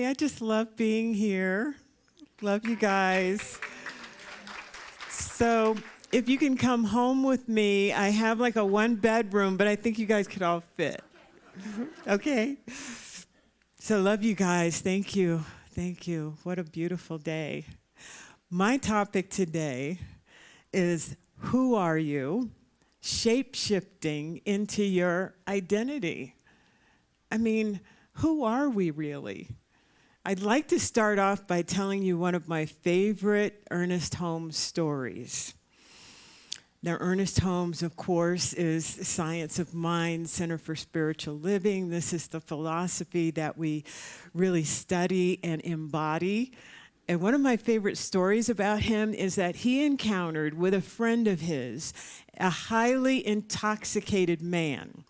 I just love being here. Love you guys. So if you can come home with me, I have like a 1-bedroom, but I think you guys could all fit. Okay? So love you guys. Thank you. Thank you. What a beautiful day. My topic today is, who are you? Shape-shifting into your identity. I mean, who are we really? I'd like to start off by telling you one of my favorite Ernest Holmes stories. Now, Ernest Holmes, of course, is Science of Mind, Center for Spiritual Living. This is the philosophy that we really study and embody. And one of my favorite stories about him is that he encountered with a friend of his a highly intoxicated man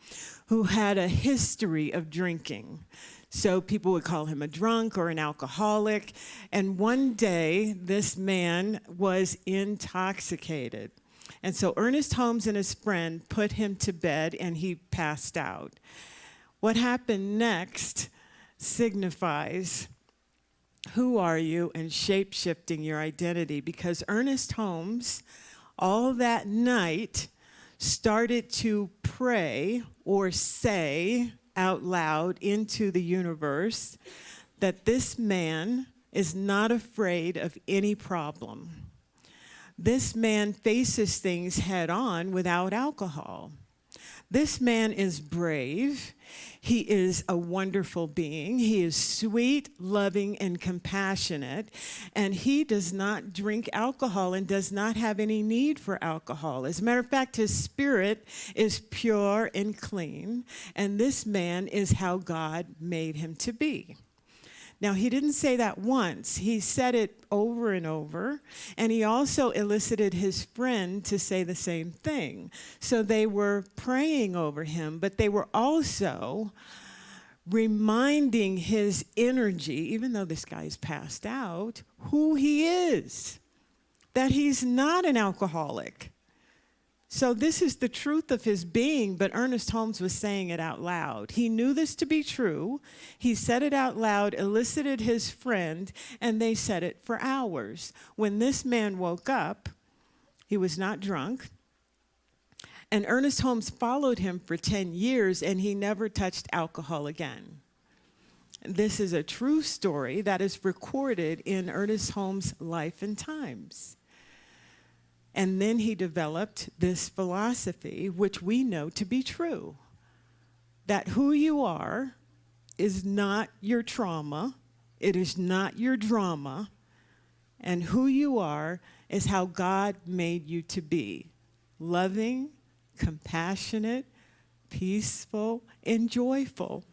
who had a history of drinking. So people would call him a drunk or an alcoholic. And one day, this man was intoxicated. And so Ernest Holmes and his friend put him to bed, and he passed out. What happened next signifies who are you and shape-shifting your identity, because Ernest Holmes, all that night, started to pray or say out loud into the universe that this man is not afraid of any problem. This man faces things head on without alcohol. This man is brave. He is a wonderful being. He is sweet, loving, and compassionate. And he does not drink alcohol and does not have any need for alcohol. As a matter of fact, his spirit is pure and clean. And this man is how God made him to be. Now, he didn't say that once. He said it over and over. And he also elicited his friend to say the same thing. So they were praying over him, but they were also reminding his energy, even though this guy's passed out, who he is, that he's not an alcoholic. So this is the truth of his being, but Ernest Holmes was saying it out loud. He knew this to be true. He said it out loud, elicited his friend, and they said it for hours. When this man woke up, he was not drunk, and Ernest Holmes followed him for 10 years, and he never touched alcohol again. This is a true story that is recorded in Ernest Holmes' Life and Times. And then he developed this philosophy, which we know to be true, that who you are is not your trauma, it is not your drama, and who you are is how God made you to be: loving, compassionate, peaceful, and joyful.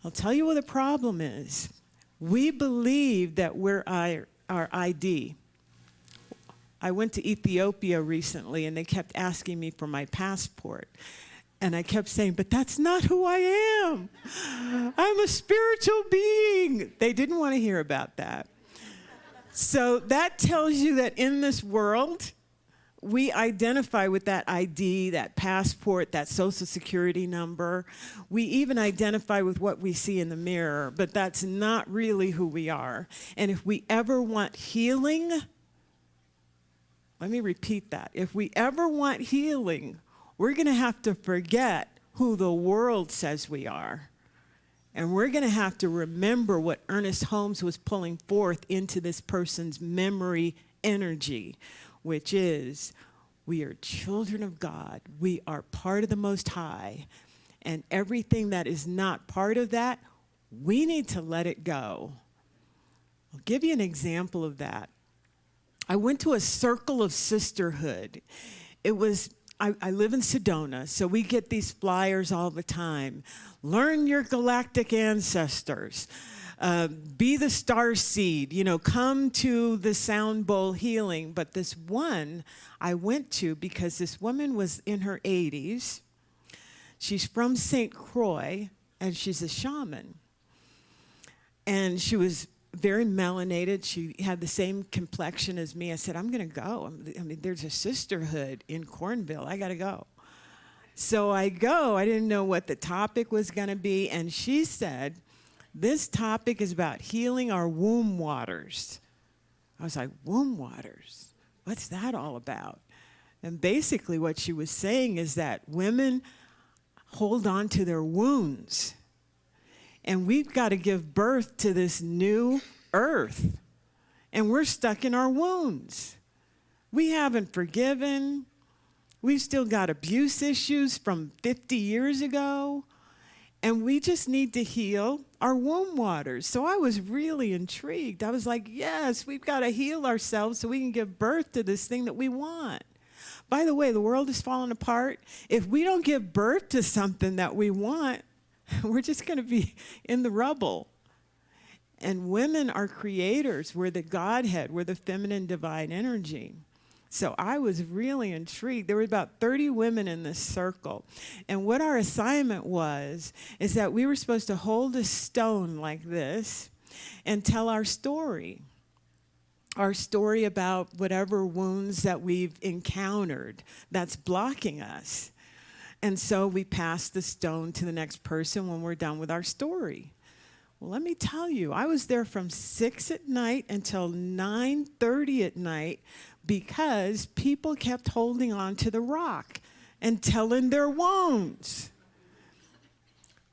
I'll tell you what the problem is. We believe that we're our ID. I went to Ethiopia recently, and they kept asking me for my passport. And I kept saying, but that's not who I am. I'm a spiritual being. They didn't want to hear about that. So that tells you that in this world, we identify with that ID, that passport, that social security number. We even identify with what we see in the mirror, but that's not really who we are. And if we ever want healing, let me repeat that. If we ever want healing, we're going to have to forget who the world says we are. And we're going to have to remember what Ernest Holmes was pulling forth into this person's memory energy, which is, we are children of God. We are part of the Most High. And everything that is not part of that, we need to let it go. I'll give you an example of that. I went to a circle of sisterhood. I live in Sedona, so we get these flyers all the time. Learn your galactic ancestors. Be the star seed. Come to the sound bowl healing. But this one I went to because this woman was in her 80s. She's from St. Croix, and she's a shaman. And she was very melanated. She had the same complexion as me. I said, I'm going to go. There's a sisterhood in Cornville. I got to go. So I go. I didn't know what the topic was going to be. And she said, This topic is about healing our womb waters. I was like, womb waters? What's that all about? And basically what she was saying is that women hold on to their wounds. And we've got to give birth to this new earth. And we're stuck in our wounds. We haven't forgiven. We've still got abuse issues from 50 years ago. And we just need to heal our womb waters. So I was really intrigued. I was like, yes, we've got to heal ourselves so we can give birth to this thing that we want. By the way, the world is falling apart. If we don't give birth to something that we want, we're just going to be in the rubble. And women are creators. We're the Godhead. We're the feminine divine energy. So I was really intrigued. There were about 30 women in this circle. And what our assignment was is that we were supposed to hold a stone like this and tell our story about whatever wounds that we've encountered that's blocking us. And so we pass the stone to the next person when we're done with our story. Well, let me tell you, I was there from 6 at night until 9:30 at night because people kept holding on to the rock and telling their wounds.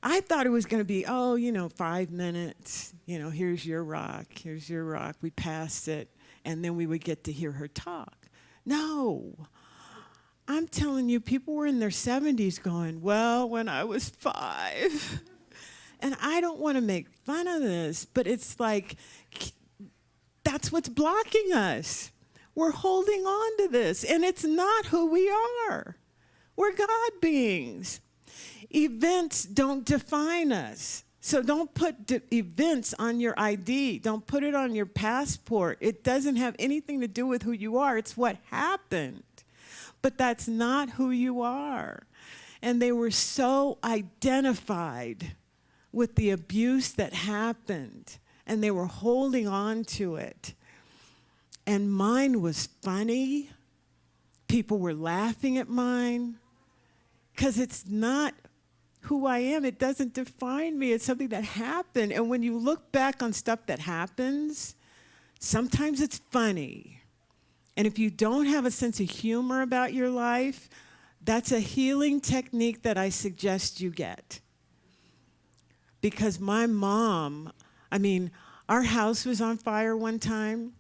I thought it was going to be, 5 minutes. Here's your rock, here's your rock. We passed it, and then we would get to hear her talk. No. I'm telling you, people were in their 70s going, well, when I was 5. And I don't want to make fun of this, but it's like, that's what's blocking us. We're holding on to this, and it's not who we are. We're God beings. Events don't define us. So don't put events on your ID. Don't put it on your passport. It doesn't have anything to do with who you are. It's what happened. But that's not who you are. And they were so identified with the abuse that happened, and they were holding on to it. And mine was funny. People were laughing at mine because it's not who I am. It doesn't define me. It's something that happened. And when you look back on stuff that happens, sometimes it's funny. And if you don't have a sense of humor about your life, that's a healing technique that I suggest you get. Because my mom, our house was on fire one time,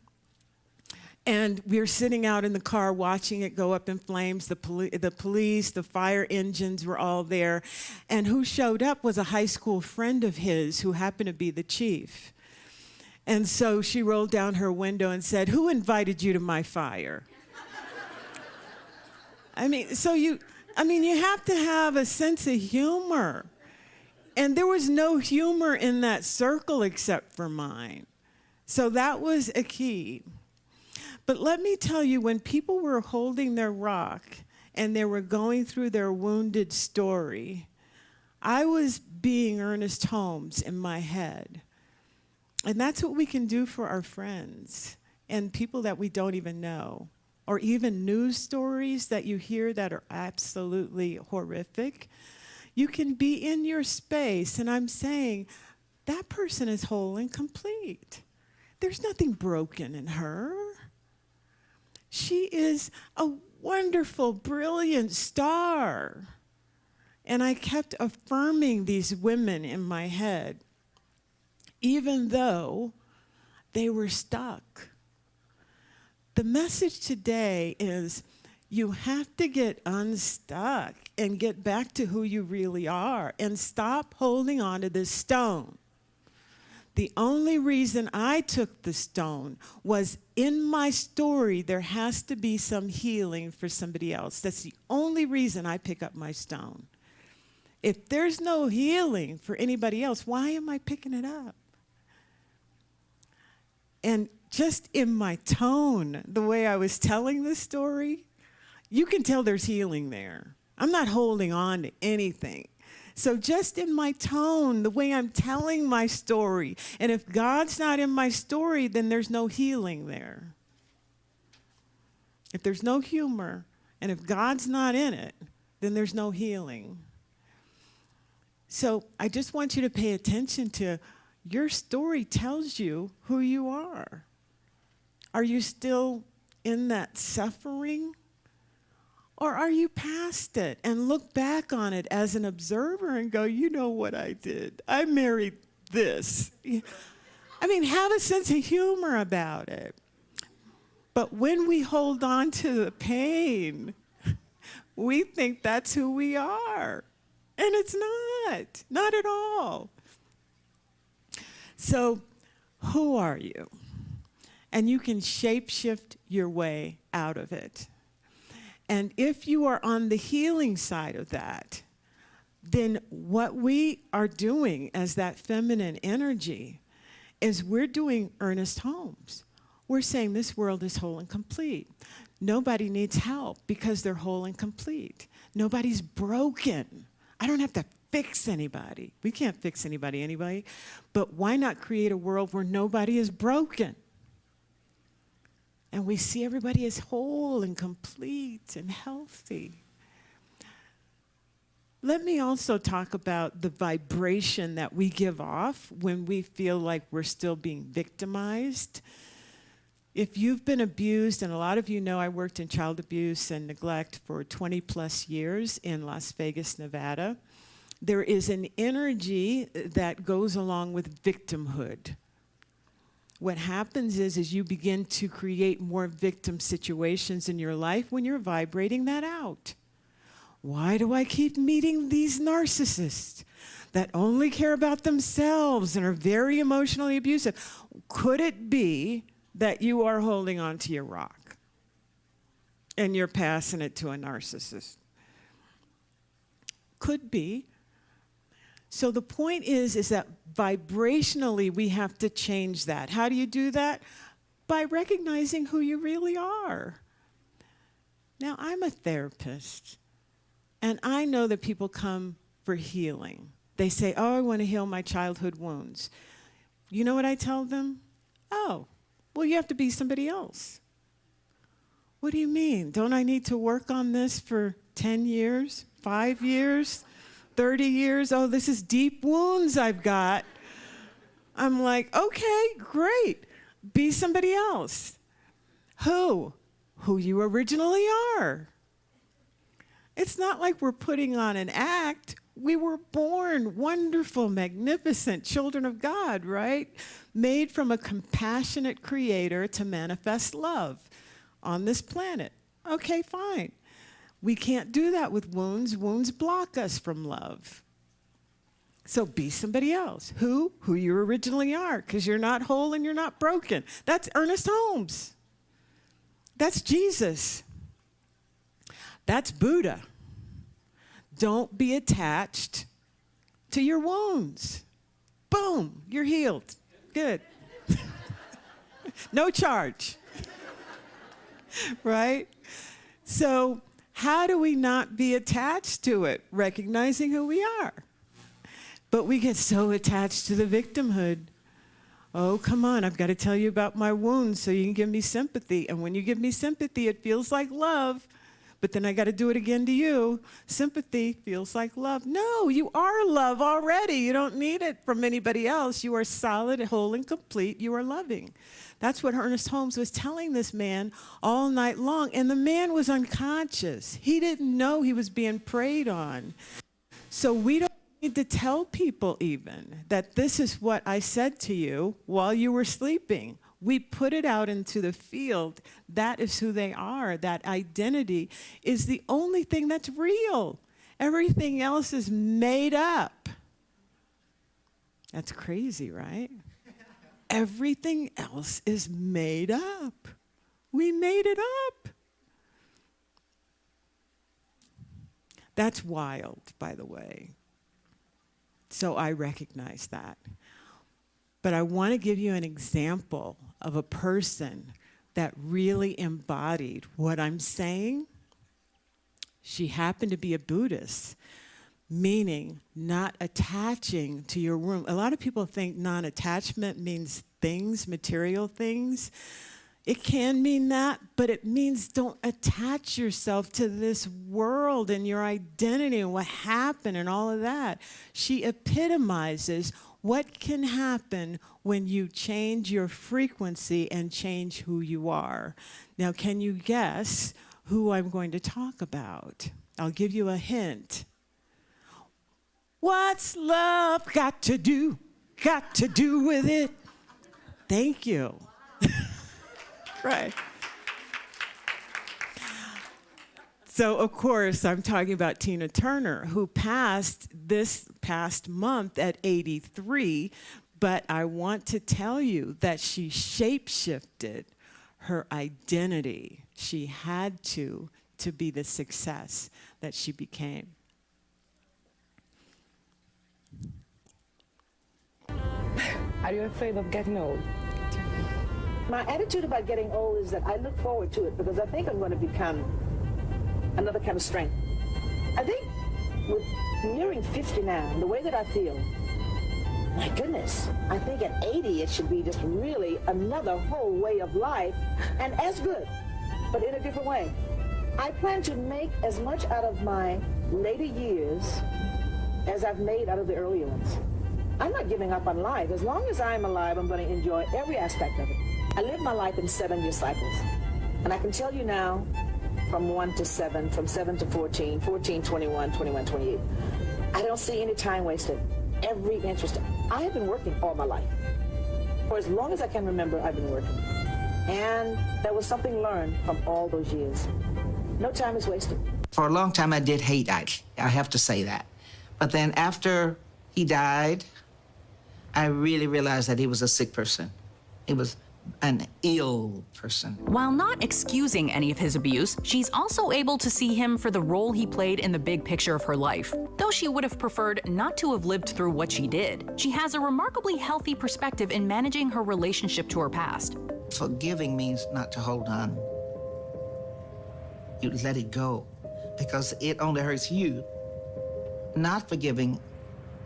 and we were sitting out in the car watching it go up in flames. The police, the fire engines were all there. And who showed up was a high school friend of his who happened to be the chief. And so she rolled down her window and said, "Who invited you to my fire?" You have to have a sense of humor. And there was no humor in that circle except for mine. So that was a key. But let me tell you, when people were holding their rock and they were going through their wounded story, I was being Ernest Holmes in my head. And that's what we can do for our friends and people that we don't even know, or even news stories that you hear that are absolutely horrific. You can be in your space, and I'm saying that person is whole and complete. There's nothing broken in her. She is a wonderful, brilliant star. And I kept affirming these women in my head, even though they were stuck. The message today is you have to get unstuck and get back to who you really are and stop holding on to this stone. The only reason I took the stone was in my story, there has to be some healing for somebody else. That's the only reason I pick up my stone. If there's no healing for anybody else, why am I picking it up? And just in my tone, the way I was telling this story, you can tell there's healing there. I'm not holding on to anything. So just in my tone, the way I'm telling my story, and if God's not in my story, then there's no healing there. If there's no humor, and if God's not in it, then there's no healing. So I just want you to pay attention to your story tells you who you are. Are you still in that suffering? Or are you past it and look back on it as an observer and go, you know what I did? I married this. I mean, have a sense of humor about it. But when we hold on to the pain, we think that's who we are. And it's not at all. So, who are you? And you can shape-shift your way out of it. And if you are on the healing side of that, then what we are doing as that feminine energy is we're doing Ernest Holmes. We're saying this world is whole and complete. Nobody needs help because they're whole and complete. Nobody's broken. I don't have to fix anybody. We can't fix anybody. But why not create a world where nobody is broken? And we see everybody as whole and complete and healthy. Let me also talk about the vibration that we give off when we feel like we're still being victimized. If you've been abused, and a lot of you know I worked in child abuse and neglect for 20 plus years in Las Vegas, Nevada, there is an energy that goes along with victimhood. What happens is you begin to create more victim situations in your life when you're vibrating that out. Why do I keep meeting these narcissists that only care about themselves and are very emotionally abusive? Could it be that you are holding on to your rock and you're passing it to a narcissist? Could be. So the point is that vibrationally we have to change that. How do you do that? By recognizing who you really are. Now, I'm a therapist, and I know that people come for healing. They say, oh, I want to heal my childhood wounds. You know what I tell them? Oh, well, you have to be somebody else. What do you mean? Don't I need to work on this for 10 years, 5 years? 30 years, oh, this is deep wounds I've got. I'm like, okay, great. Be somebody else. Who? Who you originally are. It's not like we're putting on an act. We were born wonderful, magnificent children of God, right? Made from a compassionate creator to manifest love on this planet. Okay, fine. We can't do that with wounds. Wounds block us from love. So be somebody else. Who you originally are, because you're not whole and you're not broken. That's Ernest Holmes. That's Jesus. That's Buddha. Don't be attached to your wounds. Boom, you're healed. Good. No charge. Right? So, how do we not be attached to it? Recognizing who we are. But we get so attached to the victimhood. Oh, come on, I've got to tell you about my wounds so you can give me sympathy. And when you give me sympathy, it feels like love. But then I got to do it again to you. Sympathy feels like love. No, you are love already. You don't need it from anybody else. You are solid, whole, and complete. You are loving. That's what Ernest Holmes was telling this man all night long. And the man was unconscious. He didn't know he was being preyed on. So we don't need to tell people even that this is what I said to you while you were sleeping. We put it out into the field. That is who they are. That identity is the only thing that's real. Everything else is made up. That's crazy, right? Everything else is made up. We made it up. That's wild, by the way. So I recognize that. But I want to give you an example of a person that really embodied what I'm saying. She happened to be a Buddhist, meaning not attaching to your womb. A lot of people think non-attachment means things, material things. It can mean that, but it means don't attach yourself to this world and your identity and what happened and all of that. She epitomizes What can happen when you change your frequency and change who you are? Now, can you guess who I'm going to talk about? I'll give you a hint. What's love got to do with it? Thank you. Right. So, of course, I'm talking about Tina Turner, who passed this past month at 83, but I want to tell you that she shape-shifted her identity. She had to be the success that she became. Are you afraid of getting old? My attitude about getting old is that I look forward to it because I think I'm going to become another kind of strength. I think with nearing 50 now, and the way that I feel, my goodness, I think at 80 it should be just really another whole way of life, and as good, but in a different way. I plan to make as much out of my later years as I've made out of the earlier ones. I'm not giving up on life. As long as I'm alive, I'm going to enjoy every aspect of it. I live my life in 7-year cycles, and I can tell you now, from 1 to 7, from 7 to 14, 14, 21, 21, 28. I don't see any time wasted. Every interest. I have been working all my life. For as long as I can remember, I've been working. And there was something learned from all those years. No time is wasted. For a long time, I did hate Ike. I have to say that. But then after he died, I really realized that he was a sick person. He was an ill person. While not excusing any of his abuse, she's also able to see him for the role he played in the big picture of her life. Though she would have preferred not to have lived through what she did, she has a remarkably healthy perspective in managing her relationship to her past. Forgiving means not to hold on. You let it go, because it only hurts you. Not forgiving,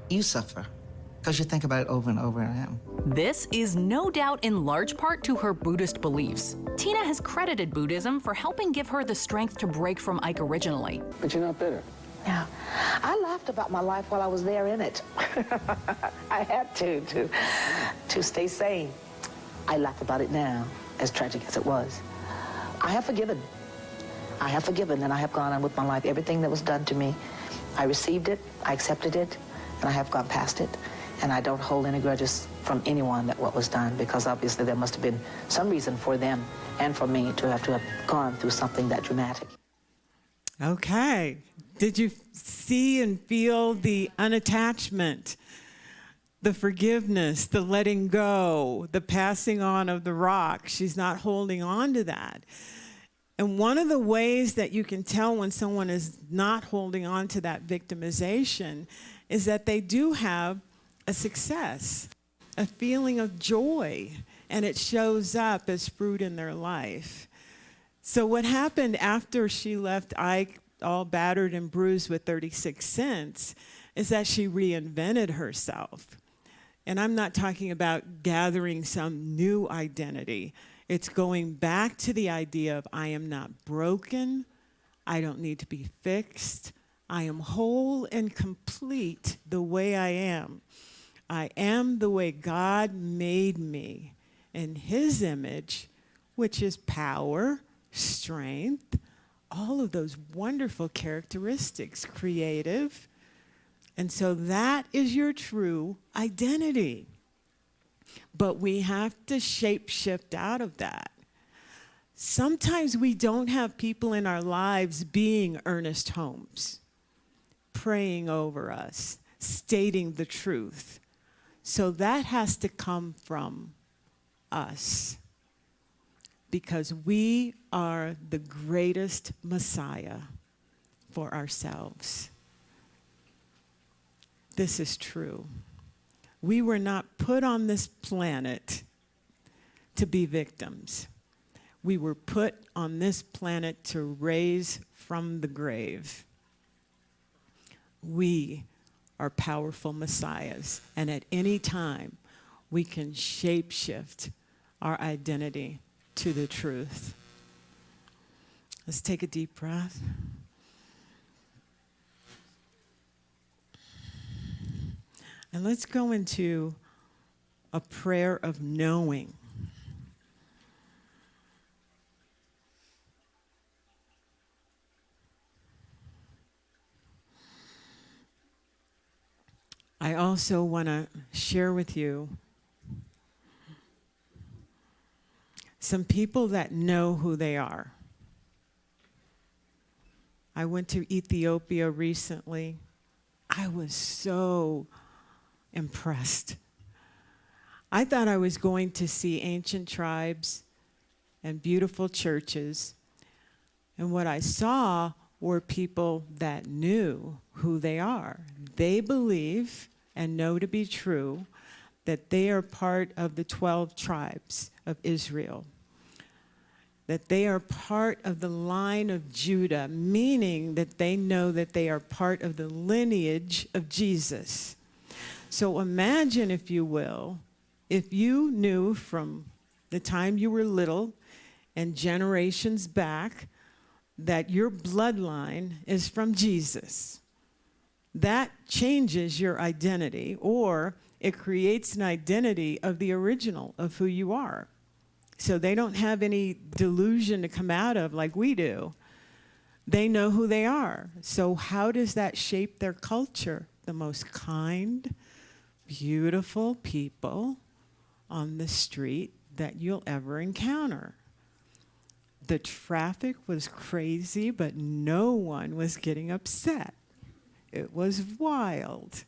you suffer, because you think about it over and over again. This is no doubt in large part to her Buddhist beliefs. Tina has credited Buddhism for helping give her the strength to break from Ike originally. But you're not bitter. Yeah. I laughed about my life while I was there in it. I had to stay sane. I laugh about it now, as tragic as it was. I have forgiven. I have forgiven, and I have gone on with my life. Everything that was done to me, I received it, I accepted it, and I have gone past it. And I don't hold any grudges from anyone that what was done, because obviously there must have been some reason for them and for me to have gone through something that dramatic. Okay. Did you see and feel the unattachment, the forgiveness, the letting go, the passing on of the rock? She's not holding on to that. And one of the ways that you can tell when someone is not holding on to that victimization is that they do have a success, a feeling of joy, and it shows up as fruit in their life. So what happened after she left Ike all battered and bruised with 36 cents is that she reinvented herself. And I'm not talking about gathering some new identity. It's going back to the idea of I am not broken, I don't need to be fixed, I am whole and complete the way I am. I am the way God made me in his image, which is power, strength, all of those wonderful characteristics, creative. And so that is your true identity. But we have to shape shift out of that. Sometimes we don't have people in our lives being Ernest Holmes, praying over us, stating the truth. So that has to come from us, because we are the greatest Messiah for ourselves. This is true. We were not put on this planet to be victims. We were put on this planet to raise from the grave. We are powerful messiahs, and at any time we can shape-shift our identity to the truth. Let's take a deep breath. And let's go into a prayer of knowing. I also want to share with you some people that know who they are. I went to Ethiopia recently. I was so impressed. I thought I was going to see ancient tribes and beautiful churches, and what I saw were people that knew who they are. They believe and know to be true that they are part of the 12 tribes of Israel, that they are part of the line of Judah, meaning that they know that they are part of the lineage of Jesus. So imagine, if you will, if you knew from the time you were little and generations back that your bloodline is from Jesus. That changes your identity, or it creates an identity of the original of who you are. So they don't have any delusion to come out of like we do. They know who they are. So how does that shape their culture? The most kind, beautiful people on the street that you'll ever encounter. The traffic was crazy, but no one was getting upset. It was wild.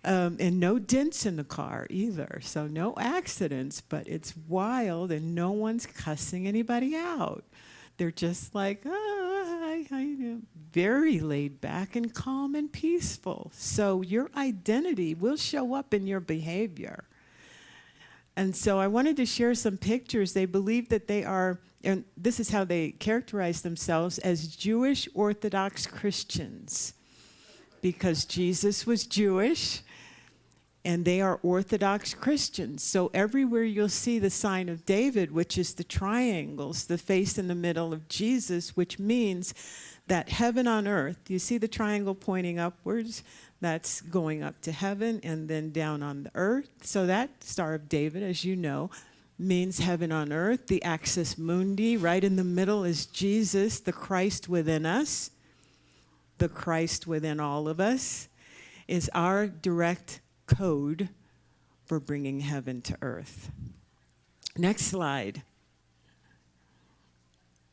And no dents in the car either, so no accidents, but it's wild and no one's cussing anybody out. They're just like, very laid back and calm and peaceful. So your identity will show up in your behavior. And so I wanted to share some pictures. They believe that they are, and this is how they characterize themselves, as Jewish Orthodox Christians, because Jesus was Jewish and they are Orthodox Christians. So everywhere you'll see the sign of David, which is the triangles, the face in the middle of Jesus, which means that heaven on earth, you see the triangle pointing upwards, that's going up to heaven and then down on the earth. So that Star of David, as you know, means heaven on earth. The axis mundi, right in the middle, is Jesus, the Christ within us. The Christ within all of us is our direct code for bringing heaven to earth. Next slide.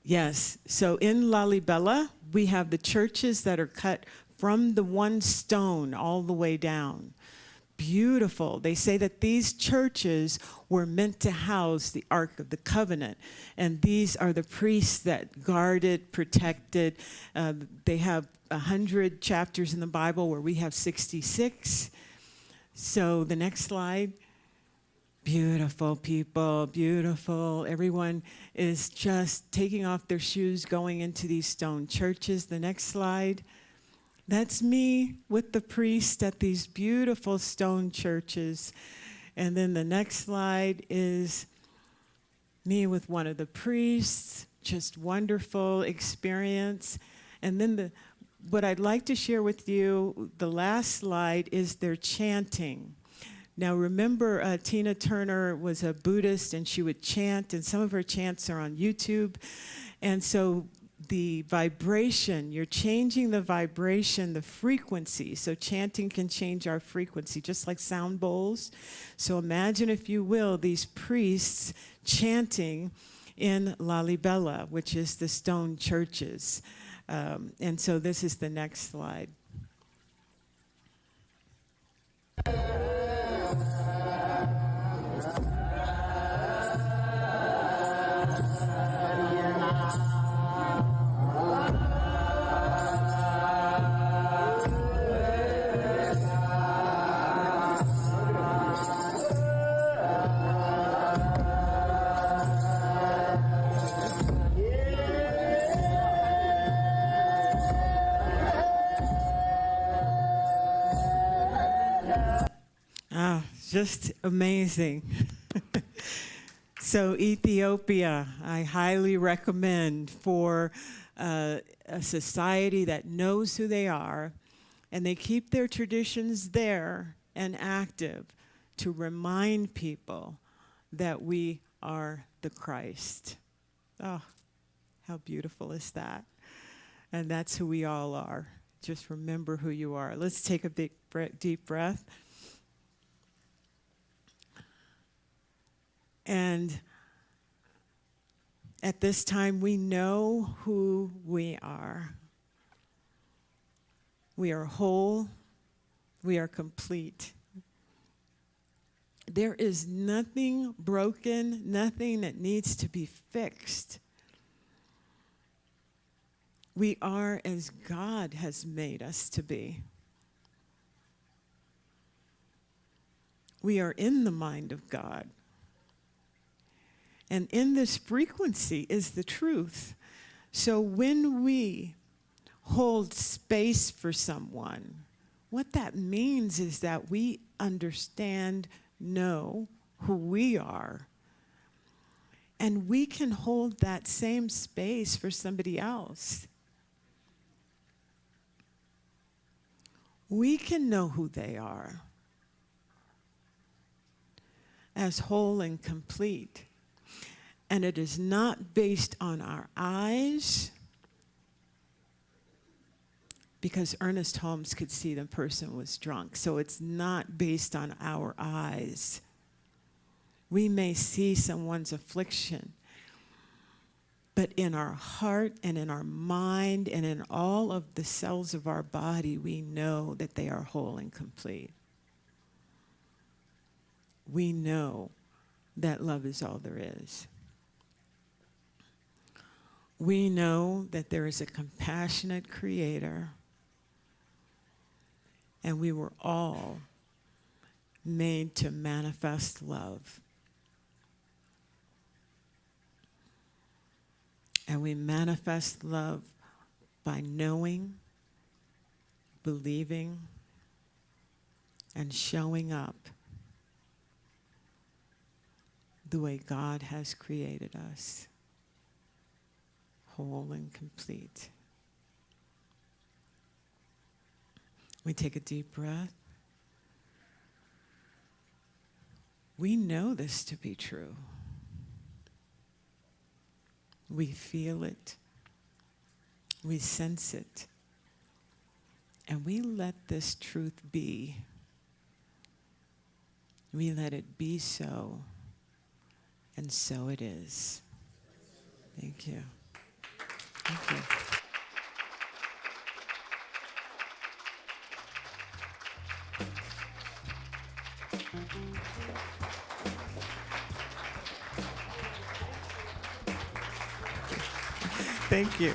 Yes, so in Lalibela, we have the churches that are cut from the one stone all the way down. Beautiful. They say that these churches were meant to house the Ark of the Covenant, and these are the priests that guarded, protected. They have 100 chapters in the Bible where we have 66. So the next slide. Beautiful people, beautiful. Everyone is just taking off their shoes, going into these stone churches. The next slide. That's me with the priest at these beautiful stone churches. And then the next slide is me with one of the priests. Just wonderful experience. And then what I'd like to share with you, the last slide, is their chanting. Now remember, Tina Turner was a Buddhist and she would chant, and some of her chants are on YouTube. And so the vibration, you're changing the vibration, the frequency. So chanting can change our frequency, just like sound bowls. So imagine, if you will, these priests chanting in Lalibela, which is the stone churches. And so this is the next slide. Just amazing. So Ethiopia, I highly recommend for a society that knows who they are, and they keep their traditions there, and active to remind people that we are the Christ. Oh, how beautiful is that? And that's who we all are. Just remember who you are. Let's take a big deep breath. And at this time, we know who we are. We are whole. We are complete. There is nothing broken, nothing that needs to be fixed. We are as God has made us to be. We are in the mind of God. And in this frequency is the truth. So when we hold space for someone, what that means is that we understand, know who we are. And we can hold that same space for somebody else. We can know who they are as whole and complete. And it is not based on our eyes, because Ernest Holmes could see the person was drunk. So it's not based on our eyes. We may see someone's affliction, but in our heart and in our mind and in all of the cells of our body, we know that they are whole and complete. We know that love is all there is. We know that there is a compassionate creator, and we were all made to manifest love. And we manifest love by knowing, believing, and showing up the way God has created us, whole and complete. We take a deep breath. We know this to be true. We feel it. We sense it. And we let this truth be. We let it be so. And so it is. Thank you. Thank you. Thank you.